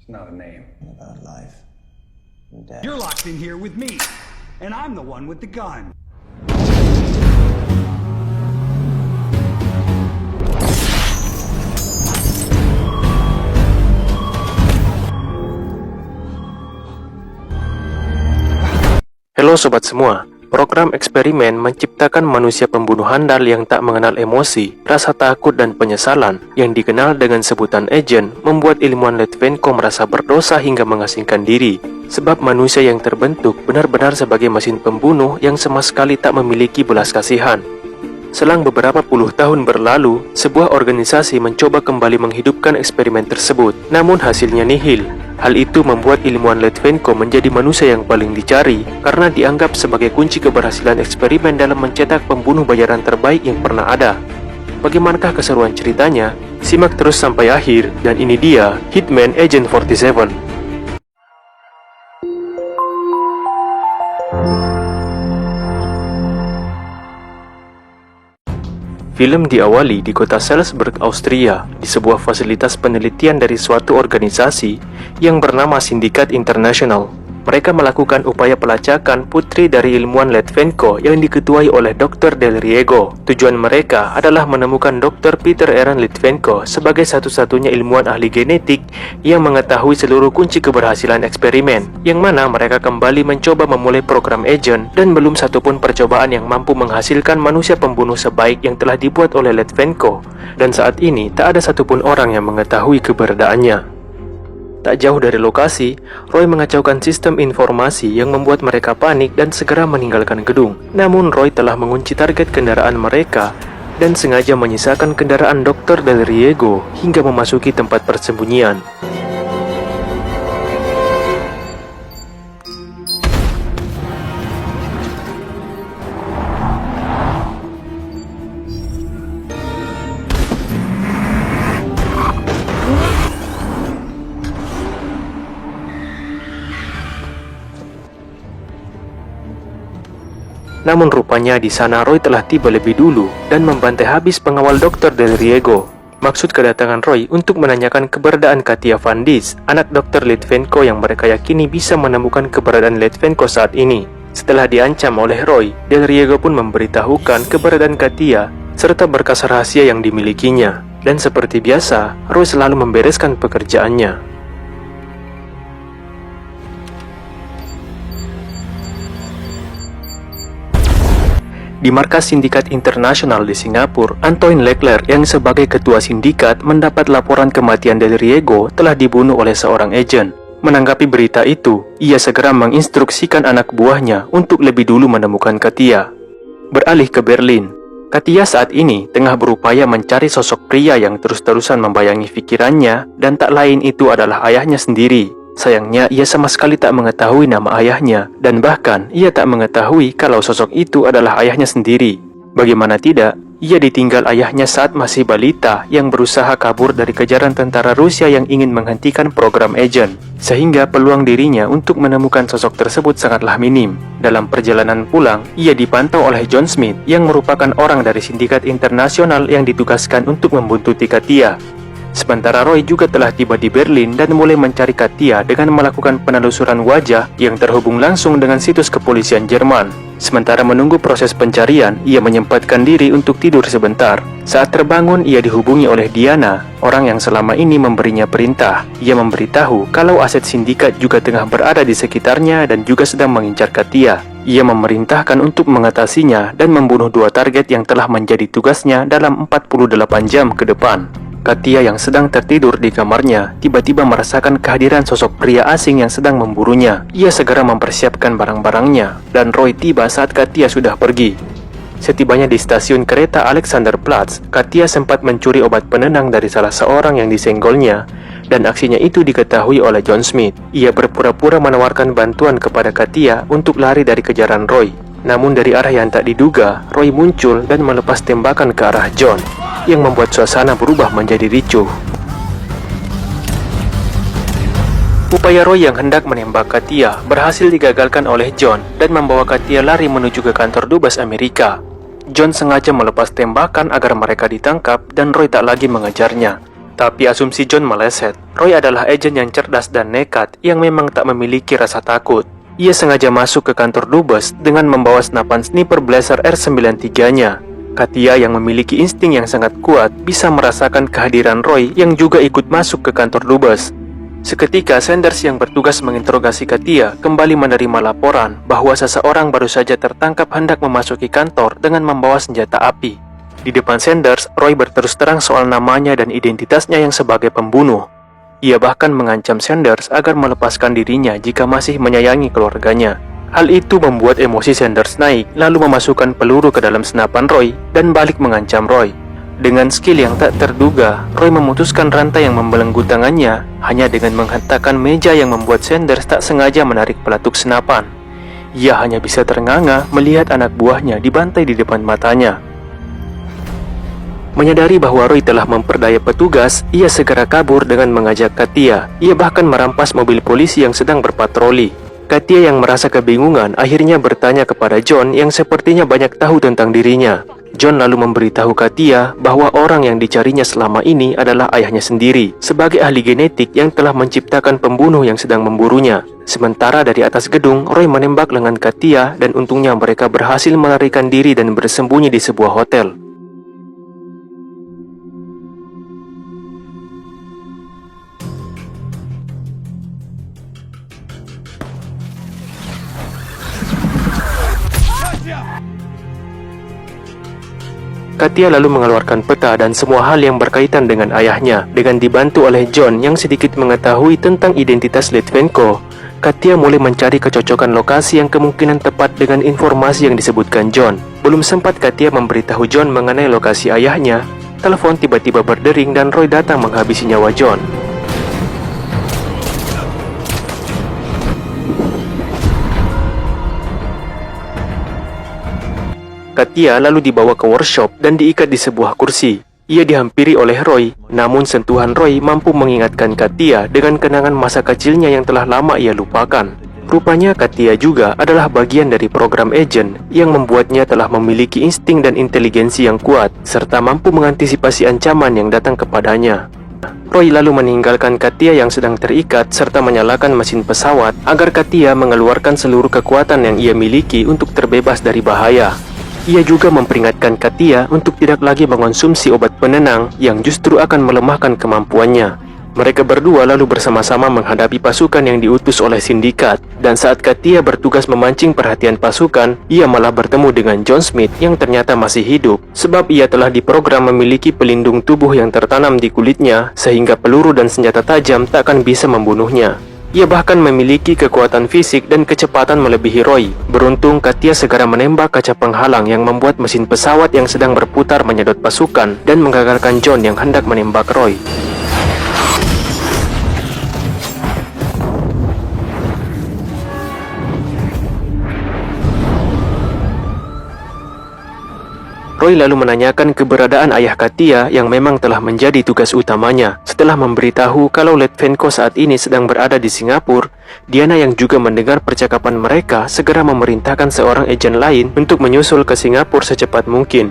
It's not a name. About life and death. You're locked in here with me, and I'm the one with the gun. Halo sobat semua, program eksperimen menciptakan manusia pembunuh handal yang tak mengenal emosi, rasa takut dan penyesalan yang dikenal dengan sebutan agent membuat ilmuwan Litvenko merasa berdosa hingga mengasingkan diri sebab manusia yang terbentuk benar-benar sebagai mesin pembunuh yang sama sekali tak memiliki belas kasihan. Selang beberapa puluh tahun berlalu, sebuah organisasi mencoba kembali menghidupkan eksperimen tersebut, namun hasilnya nihil. Hal itu membuat ilmuwan Litvenko menjadi manusia yang paling dicari karena dianggap sebagai kunci keberhasilan eksperimen dalam mencetak pembunuh bayaran terbaik yang pernah ada. Bagaimanakah keseruan ceritanya? Simak terus sampai akhir, dan ini dia Hitman Agent 47. Film diawali di kota Salzburg, Austria, di sebuah fasilitas penelitian dari suatu organisasi yang bernama Sindikat Internasional. Mereka melakukan upaya pelacakan putri dari ilmuwan Litvenko yang diketuai oleh Dr. Del Riego. Tujuan mereka adalah menemukan Dr. Peter Aaron Litvenko sebagai satu-satunya ilmuwan ahli genetik yang mengetahui seluruh kunci keberhasilan eksperimen, yang mana mereka kembali mencoba memulai program agent dan belum satupun percobaan yang mampu menghasilkan manusia pembunuh sebaik yang telah dibuat oleh Litvenko, dan saat ini tak ada satupun orang yang mengetahui keberadaannya. Tak jauh dari lokasi, Roy mengacaukan sistem informasi yang membuat mereka panik dan segera meninggalkan gedung. Namun Roy telah mengunci target kendaraan mereka dan sengaja menyisakan kendaraan Dr. Del Riego hingga memasuki tempat persembunyian. Namun rupanya di sana Roy telah tiba lebih dulu dan membantai habis pengawal Dr. Del Riego. Maksud kedatangan Roy untuk menanyakan keberadaan Katia Van Dis, anak Dr. Litvenko yang mereka yakini bisa menemukan keberadaan Litvenko saat ini. Setelah diancam oleh Roy, Del Riego pun memberitahukan keberadaan Katia serta berkas rahasia yang dimilikinya. Dan seperti biasa, Roy selalu membereskan pekerjaannya. Di markas Sindikat Internasional di Singapura, Antoine Leclerc yang sebagai ketua sindikat mendapat laporan kematian Del Riego telah dibunuh oleh seorang agen. Menanggapi berita itu, ia segera menginstruksikan anak buahnya untuk lebih dulu menemukan Katia. Beralih ke Berlin, Katia saat ini tengah berupaya mencari sosok pria yang terus-terusan membayangi pikirannya dan tak lain itu adalah ayahnya sendiri. Sayangnya, ia sama sekali tak mengetahui nama ayahnya, dan bahkan ia tak mengetahui kalau sosok itu adalah ayahnya sendiri. Bagaimana tidak, ia ditinggal ayahnya saat masih balita yang berusaha kabur dari kejaran tentara Rusia yang ingin menghentikan program agent, sehingga peluang dirinya untuk menemukan sosok tersebut sangatlah minim. Dalam perjalanan pulang, ia dipantau oleh John Smith yang merupakan orang dari Sindikat Internasional yang ditugaskan untuk membuntuti Katia. Sementara Roy juga telah tiba di Berlin dan mulai mencari Katia dengan melakukan penelusuran wajah yang terhubung langsung dengan situs kepolisian Jerman. Sementara menunggu proses pencarian, ia menyempatkan diri untuk tidur sebentar. Saat terbangun, ia dihubungi oleh Diana, orang yang selama ini memberinya perintah. Ia memberitahu kalau aset sindikat juga tengah berada di sekitarnya dan juga sedang mengincar Katia. Ia memerintahkan untuk mengatasinya dan membunuh dua target yang telah menjadi tugasnya dalam 48 jam ke depan. Katia yang sedang tertidur di kamarnya tiba-tiba merasakan kehadiran sosok pria asing yang sedang memburunya. Ia segera mempersiapkan barang-barangnya dan Roy tiba saat Katia sudah pergi. Setibanya di stasiun kereta Alexanderplatz, Katia sempat mencuri obat penenang dari salah seorang yang disenggolnya dan aksinya itu diketahui oleh John Smith. Ia berpura-pura menawarkan bantuan kepada Katia untuk lari dari kejaran Roy. Namun dari arah yang tak diduga, Roy muncul dan melepas tembakan ke arah John, yang membuat suasana berubah menjadi ricuh. Upaya Roy yang hendak menembak Katia berhasil digagalkan oleh John dan membawa Katia lari menuju ke kantor dubes Amerika. John sengaja melepas tembakan agar mereka ditangkap dan Roy tak lagi mengejarnya. Tapi asumsi John meleset. Roy adalah agen yang cerdas dan nekat yang memang tak memiliki rasa takut. Ia sengaja masuk ke kantor dubes dengan membawa senapan sniper blaster R93-nya. Katia yang memiliki insting yang sangat kuat bisa merasakan kehadiran Roy yang juga ikut masuk ke kantor dubes. Seketika Sanders yang bertugas menginterogasi Katia kembali menerima laporan bahwa seseorang baru saja tertangkap hendak memasuki kantor dengan membawa senjata api. Di depan Sanders, Roy berterus terang soal namanya dan identitasnya yang sebagai pembunuh. Ia bahkan mengancam Sanders agar melepaskan dirinya jika masih menyayangi keluarganya. Hal itu membuat emosi Sanders naik, lalu memasukkan peluru ke dalam senapan Roy dan balik mengancam Roy. Dengan skill yang tak terduga, Roy memutuskan rantai yang membelenggu tangannya hanya dengan menghentakkan meja yang membuat Sanders tak sengaja menarik pelatuk senapan. Ia hanya bisa ternganga melihat anak buahnya dibantai di depan matanya. Menyadari bahwa Roy telah memperdaya petugas, ia segera kabur dengan mengajak Katia. Ia bahkan merampas mobil polisi yang sedang berpatroli. Katia yang merasa kebingungan akhirnya bertanya kepada John yang sepertinya banyak tahu tentang dirinya. John lalu memberitahu Katia bahwa orang yang dicarinya selama ini adalah ayahnya sendiri, sebagai ahli genetik yang telah menciptakan pembunuh yang sedang memburunya. Sementara dari atas gedung, Roy menembak lengan Katia dan untungnya mereka berhasil melarikan diri dan bersembunyi di sebuah hotel. Katia lalu mengeluarkan peta dan semua hal yang berkaitan dengan ayahnya. Dengan dibantu oleh John yang sedikit mengetahui tentang identitas Litvenko, Katia mulai mencari kecocokan lokasi yang kemungkinan tepat dengan informasi yang disebutkan John. Belum sempat Katia memberitahu John mengenai lokasi ayahnya, telepon tiba-tiba berdering dan Roy datang menghabisi nyawa John. Katia lalu dibawa ke workshop dan diikat di sebuah kursi. Ia dihampiri oleh Roy, namun sentuhan Roy mampu mengingatkan Katia dengan kenangan masa kecilnya yang telah lama ia lupakan. Rupanya Katia juga adalah bagian dari program agent yang membuatnya telah memiliki insting dan inteligensi yang kuat, serta mampu mengantisipasi ancaman yang datang kepadanya. Roy lalu meninggalkan Katia yang sedang terikat serta menyalakan mesin pesawat agar Katia mengeluarkan seluruh kekuatan yang ia miliki untuk terbebas dari bahaya. Ia juga memperingatkan Katia untuk tidak lagi mengonsumsi obat penenang yang justru akan melemahkan kemampuannya. Mereka berdua lalu bersama-sama menghadapi pasukan yang diutus oleh sindikat. Dan saat Katia bertugas memancing perhatian pasukan, ia malah bertemu dengan John Smith yang ternyata masih hidup, sebab ia telah diprogram memiliki pelindung tubuh yang tertanam di kulitnya, sehingga peluru dan senjata tajam tak akan bisa membunuhnya. Ia bahkan memiliki kekuatan fisik dan kecepatan melebihi Roy. Beruntung Katia segera menembak kaca penghalang yang membuat mesin pesawat yang sedang berputar menyedot pasukan dan menggagalkan John yang hendak menembak Roy. Roy lalu menanyakan keberadaan ayah Katia yang memang telah menjadi tugas utamanya. Setelah memberitahu kalau Litvenko saat ini sedang berada di Singapura, Diana yang juga mendengar percakapan mereka segera memerintahkan seorang agen lain untuk menyusul ke Singapura secepat mungkin.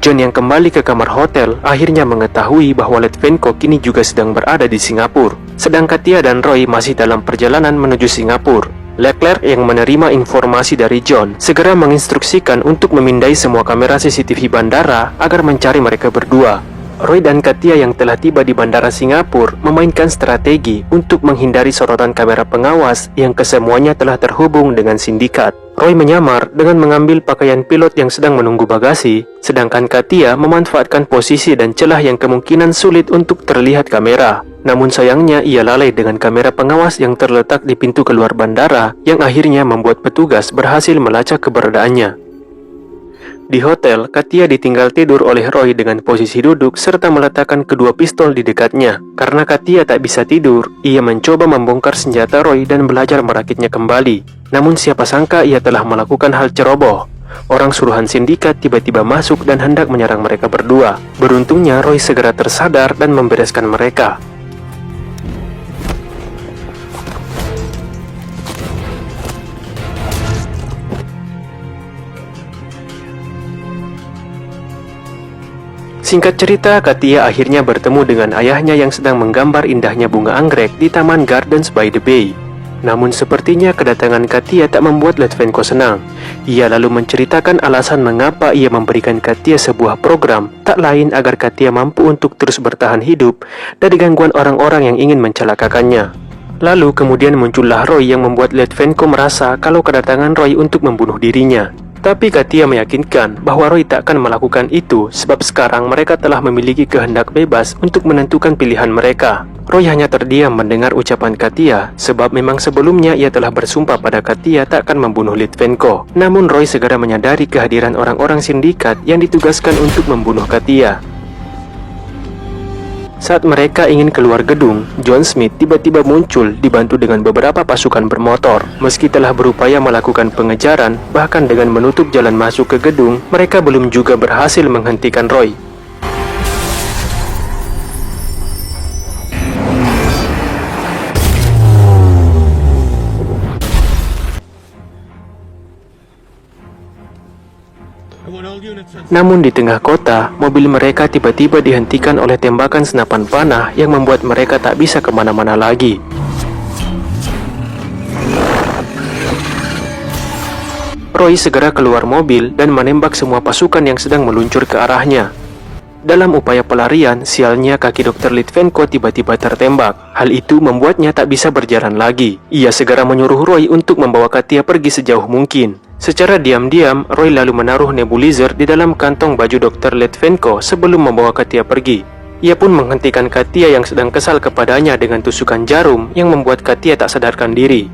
John yang kembali ke kamar hotel akhirnya mengetahui bahwa Litvenko kini juga sedang berada di Singapura. Sedang Katia dan Roy masih dalam perjalanan menuju Singapura. Leclerc yang menerima informasi dari John segera menginstruksikan untuk memindai semua kamera CCTV bandara agar mencari mereka berdua. Roy dan Katia yang telah tiba di bandara Singapura memainkan strategi untuk menghindari sorotan kamera pengawas yang kesemuanya telah terhubung dengan sindikat. Roy menyamar dengan mengambil pakaian pilot yang sedang menunggu bagasi, sedangkan Katia memanfaatkan posisi dan celah yang kemungkinan sulit untuk terlihat kamera. Namun sayangnya ia lalai dengan kamera pengawas yang terletak di pintu keluar bandara yang akhirnya membuat petugas berhasil melacak keberadaannya. Di hotel, Katia ditinggal tidur oleh Roy dengan posisi duduk serta meletakkan kedua pistol di dekatnya. Karena Katia tak bisa tidur, ia mencoba membongkar senjata Roy dan belajar merakitnya kembali. Namun siapa sangka ia telah melakukan hal ceroboh. Orang suruhan sindikat tiba-tiba masuk dan hendak menyerang mereka berdua. Beruntungnya Roy segera tersadar dan membereskan mereka. Singkat cerita, Katia akhirnya bertemu dengan ayahnya yang sedang menggambar indahnya bunga anggrek di Taman Gardens by the Bay. Namun sepertinya kedatangan Katia tak membuat Litvenko senang. Ia lalu menceritakan alasan mengapa ia memberikan Katia sebuah program, tak lain agar Katia mampu untuk terus bertahan hidup dari gangguan orang-orang yang ingin mencelakakannya. Lalu kemudian muncullah Roy yang membuat Litvenko merasa kalau kedatangan Roy untuk membunuh dirinya. Tapi Katia meyakinkan bahwa Roy tak akan melakukan itu sebab sekarang mereka telah memiliki kehendak bebas untuk menentukan pilihan mereka. Roy hanya terdiam mendengar ucapan Katia sebab memang sebelumnya ia telah bersumpah pada Katia tak akan membunuh Litvenko. Namun Roy segera menyadari kehadiran orang-orang sindikat yang ditugaskan untuk membunuh Katia. Saat mereka ingin keluar gedung, John Smith tiba-tiba muncul dibantu dengan beberapa pasukan bermotor. Meski telah berupaya melakukan pengejaran, bahkan dengan menutup jalan masuk ke gedung, mereka belum juga berhasil menghentikan Roy. Namun di tengah kota, mobil mereka tiba-tiba dihentikan oleh tembakan senapan panah yang membuat mereka tak bisa kemana-mana lagi. Roy segera keluar mobil dan menembak semua pasukan yang sedang meluncur ke arahnya. Dalam upaya pelarian, sialnya kaki Dr. Litvenko tiba-tiba tertembak. Hal itu membuatnya tak bisa berjalan lagi. Ia segera menyuruh Roy untuk membawa Katia pergi sejauh mungkin. Secara diam-diam, Roy lalu menaruh nebulizer di dalam kantong baju Dr. Litvenko sebelum membawa Katia pergi. Ia pun menghentikan Katia yang sedang kesal kepadanya dengan tusukan jarum yang membuat Katia tak sadarkan diri.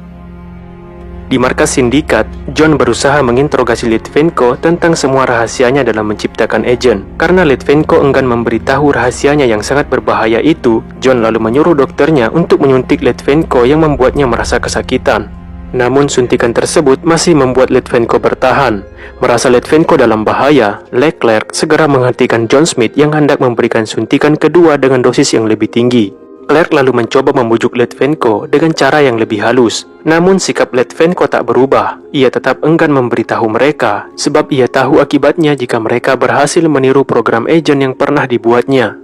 Di markas sindikat, John berusaha menginterogasi Litvenko tentang semua rahasianya dalam menciptakan agen. Karena Litvenko enggan memberitahu rahasianya yang sangat berbahaya itu, John lalu menyuruh dokternya untuk menyuntik Litvenko yang membuatnya merasa kesakitan. Namun suntikan tersebut masih membuat Litvenko bertahan. Merasa Litvenko dalam bahaya, Leclerc segera menghentikan John Smith yang hendak memberikan suntikan kedua dengan dosis yang lebih tinggi. Leclerc lalu mencoba membujuk Litvenko dengan cara yang lebih halus. Namun sikap Litvenko tak berubah. Ia tetap enggan memberitahu mereka, sebab ia tahu akibatnya jika mereka berhasil meniru program agen yang pernah dibuatnya.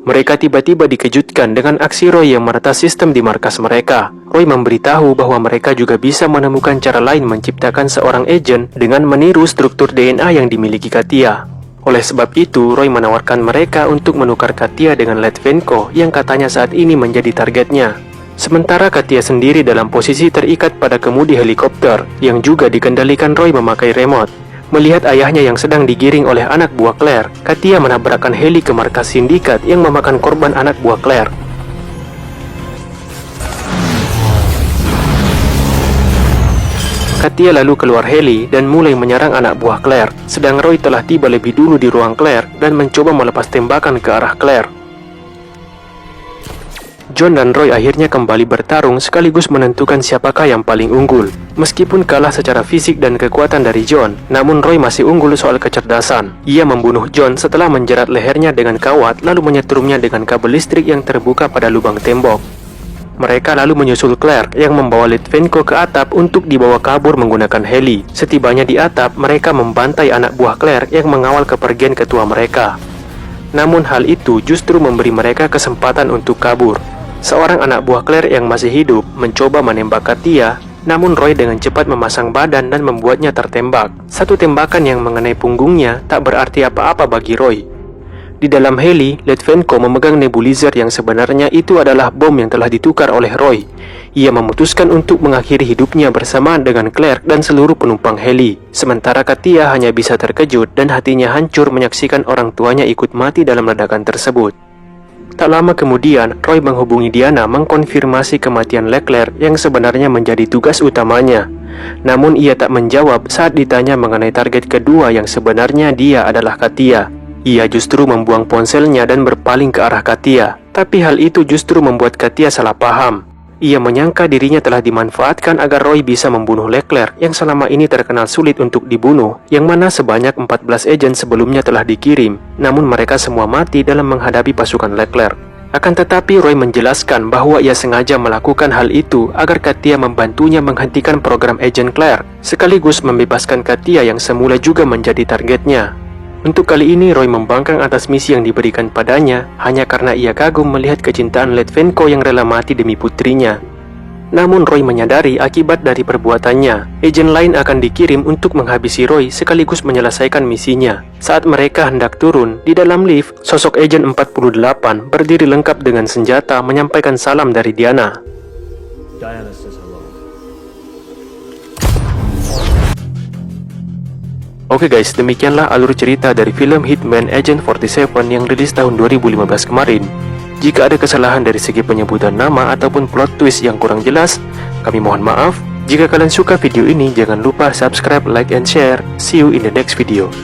Mereka tiba-tiba dikejutkan dengan aksi Roy yang meretas sistem di markas mereka. Roy memberitahu bahwa mereka juga bisa menemukan cara lain menciptakan seorang agen dengan meniru struktur DNA yang dimiliki Katia. Oleh sebab itu, Roy menawarkan mereka untuk menukar Katia dengan Litvenko yang katanya saat ini menjadi targetnya. Sementara Katia sendiri dalam posisi terikat pada kemudi helikopter yang juga dikendalikan Roy memakai remote. Melihat ayahnya yang sedang digiring oleh anak buah Claire, Katia menabrakkan heli ke markas sindikat yang memakan korban anak buah Claire. Katia lalu keluar heli dan mulai menyerang anak buah Claire, sedang Roy telah tiba lebih dulu di ruang Claire dan mencoba melepas tembakan ke arah Claire. John dan Roy akhirnya kembali bertarung sekaligus menentukan siapakah yang paling unggul. Meskipun kalah secara fisik dan kekuatan dari John, namun Roy masih unggul soal kecerdasan. Ia membunuh John setelah menjerat lehernya dengan kawat lalu menyetrumnya dengan kabel listrik yang terbuka pada lubang tembok. Mereka lalu menyusul Claire yang membawa Litvenko ke atap untuk dibawa kabur menggunakan heli. Setibanya di atap, mereka membantai anak buah Claire yang mengawal kepergian ketua mereka. Namun hal itu justru memberi mereka kesempatan untuk kabur. Seorang anak buah Claire yang masih hidup mencoba menembak Katia, namun Roy dengan cepat memasang badan dan membuatnya tertembak. Satu tembakan yang mengenai punggungnya tak berarti apa-apa bagi Roy. Di dalam heli, Litvenko memegang nebulizer yang sebenarnya itu adalah bom yang telah ditukar oleh Roy. Ia memutuskan untuk mengakhiri hidupnya bersamaan dengan Claire dan seluruh penumpang heli. Sementara Katia hanya bisa terkejut dan hatinya hancur menyaksikan orang tuanya ikut mati dalam ledakan tersebut. Tak lama kemudian, Roy menghubungi Diana mengkonfirmasi kematian Leclerc yang sebenarnya menjadi tugas utamanya. Namun ia tak menjawab saat ditanya mengenai target kedua yang sebenarnya dia adalah Katia. Ia justru membuang ponselnya dan berpaling ke arah Katia. Tapi hal itu justru membuat Katia salah paham. Ia menyangka dirinya telah dimanfaatkan agar Roy bisa membunuh Leclerc yang selama ini terkenal sulit untuk dibunuh, yang mana sebanyak 14 agen sebelumnya telah dikirim, namun mereka semua mati dalam menghadapi pasukan Leclerc. Akan tetapi Roy menjelaskan bahwa ia sengaja melakukan hal itu agar Katia membantunya menghentikan program agen Claire, sekaligus membebaskan Katia yang semula juga menjadi targetnya. Untuk kali ini, Roy membangkang atas misi yang diberikan padanya hanya karena ia kagum melihat kecintaan Litvenko yang rela mati demi putrinya. Namun Roy menyadari akibat dari perbuatannya. Agen lain akan dikirim untuk menghabisi Roy sekaligus menyelesaikan misinya. Saat mereka hendak turun, di dalam lift, sosok Agen 48 berdiri lengkap dengan senjata menyampaikan salam dari Diana. Diana says hello. Oke guys, demikianlah alur cerita dari film Hitman Agent 47 yang rilis tahun 2015 kemarin. Jika ada kesalahan dari segi penyebutan nama ataupun plot twist yang kurang jelas, kami mohon maaf. Jika kalian suka video ini, jangan lupa subscribe, like, and share. See you in the next video.